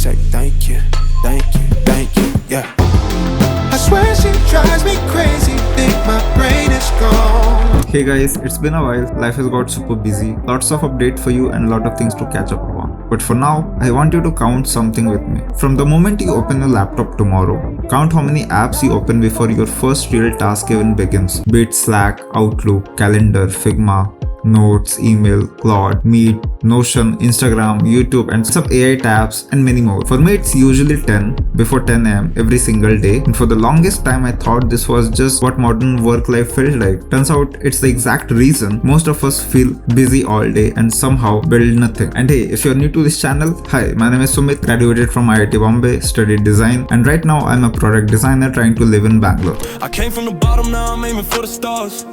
say thank you, yeah. I swear she drives me crazy, think my brain is gone. Hey guys, it's been a while. Life has got super busy. Lots of updates for you and a lot of things to catch up on. But for now, I want you to count something with me. From the moment you open your laptop tomorrow, count how many apps you open before your first real task even begins. Be it Slack, Outlook, Calendar, Figma, Notes, email, Claude, Meet, Notion, Instagram, YouTube, and some AI tabs and many more. For me, it's usually 10 before 10 am every single day. And for the longest time, I thought this was just what modern work life felt like. Turns out it's the exact reason most of us feel busy all day and somehow build nothing. And hey, if you're new to this channel, hi, my name is Sumit, graduated from IIT Bombay, studied design, and right now I'm a product designer trying to live in Bangalore. I came from the bottom, now I'm aiming for the stars.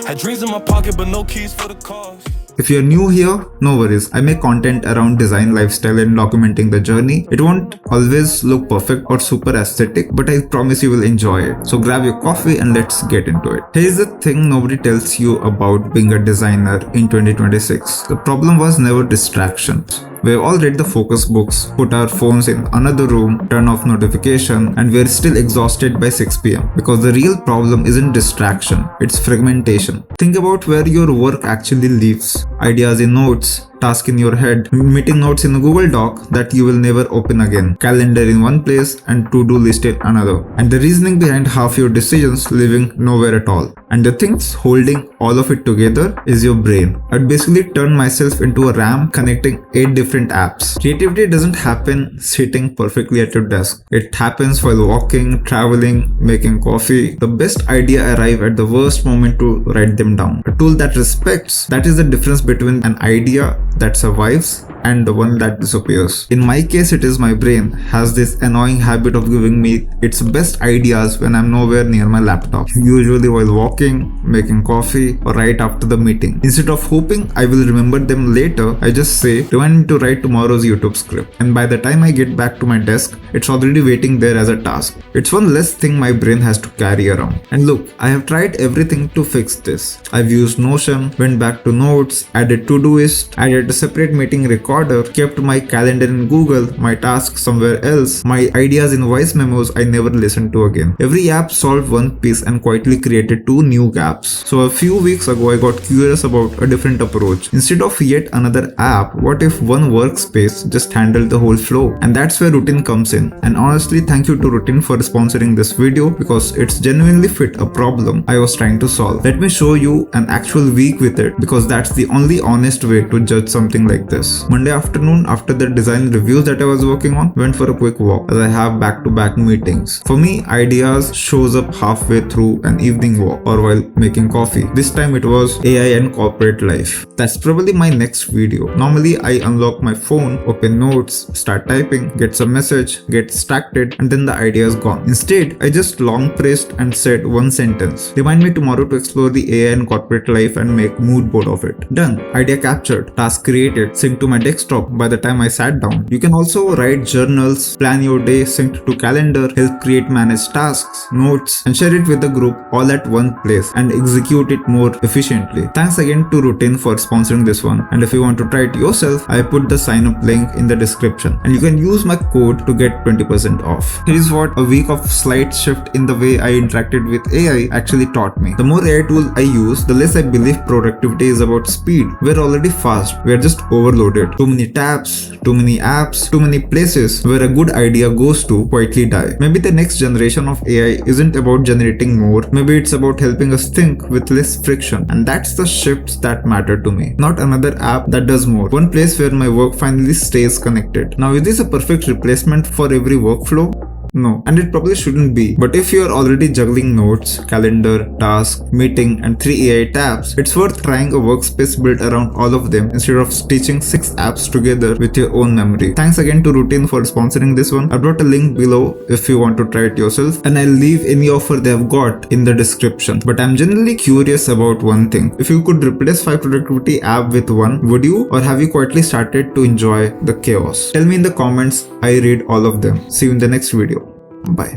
Had dreams in my pocket, but no keys for the cars. If you're new here, no worries. I make content around design, lifestyle, and documenting the journey. It won't always look perfect or super aesthetic, but I promise you will enjoy it. So grab your coffee and let's get into it. Here's the thing nobody tells you about being a designer in 2026. The problem was never distractions. We've all read the focus books, put our phones in another room, turn off notification, and we're still exhausted by 6 p.m. Because the real problem isn't distraction, it's fragmentation. Think about where your work actually lives. Ideas in notes, task in your head, meeting notes in a Google Doc that you will never open again, calendar in one place and to-do list in another. And the reasoning behind half your decisions living nowhere at all. And the things holding all of it together is your brain. I'd basically turn myself into a RAM connecting 8 different apps. Creativity doesn't happen sitting perfectly at your desk. It happens while walking, traveling, making coffee. The best idea arrive at the worst moment to write them down. A tool that respects, that is the difference between an idea that survives and the one that disappears. In my case, it is my brain has this annoying habit of giving me its best ideas when I'm nowhere near my laptop, usually while walking, making coffee, or right after the meeting. Instead of hoping I will remember them later, I just say, remind me to write tomorrow's YouTube script. And by the time I get back to my desk, it's already waiting there as a task. It's one less thing my brain has to carry around. And look, I have tried everything to fix this. I've used Notion, went back to Notes, added Todoist, added a separate meeting recorder, kept my calendar in Google, my tasks somewhere else, my ideas in voice memos I never listened to again. Every app solved one piece and quietly created 2 new gaps. So a few weeks ago I got curious about a different approach. Instead of yet another app, what if one workspace just handled the whole flow? And that's where Routine comes in. And honestly, thank you to Routine for sponsoring this video because it's genuinely fit a problem I was trying to solve. Let me show you an actual week with it because that's the only honest way to judge something like this. Monday afternoon, after the design reviews that I was working on, went for a quick walk as I have back-to-back meetings. For me, ideas shows up halfway through an evening walk or while making coffee. This time it was AI and corporate life. That's probably my next video. Normally I unlock my phone, open notes, start typing, get some message, get distracted, and then the idea is gone. Instead, I just long pressed and said one sentence. Remind me tomorrow to explore the AI and corporate life and make mood board of it. Done. Idea captured. Task created. Synced to my desktop by the time I sat down. You can also write journals, plan your day synced to calendar, help create managed tasks, notes, and share it with the group all at one place and execute it more efficiently. Thanks again to Routine for sponsoring this one. And if you want to try it yourself, I put the sign up link in the description. And you can use my code to get 20% off. Here's what a week of slight shift in the way I interacted with AI actually taught me. The more AI tool I use, the less I believe productivity is about speed. We're already fast. We're just overloaded. Too many tabs, too many apps, too many places where a good idea goes to quietly die. Maybe the next generation of AI isn't about generating more. Maybe it's about helping us think with less friction. And that's the shifts that matter to me. Not another app that does more. One place where my work finally stays connected. Now, is this a perfect replacement for every workflow? No, and it probably shouldn't be. But if you're already juggling notes, calendar, task, meeting, and 3 AI tabs, it's worth trying a workspace built around all of them instead of stitching 6 apps together with your own memory. Thanks again to Routine for sponsoring this one. I brought a link below if you want to try it yourself, and I'll leave any offer they have got in the description. But I'm genuinely curious about one thing. If you could replace 5 productivity app with one, would you? Or have you quietly started to enjoy the chaos? Tell me in the comments. I read all of them. See you in the next video. Bye.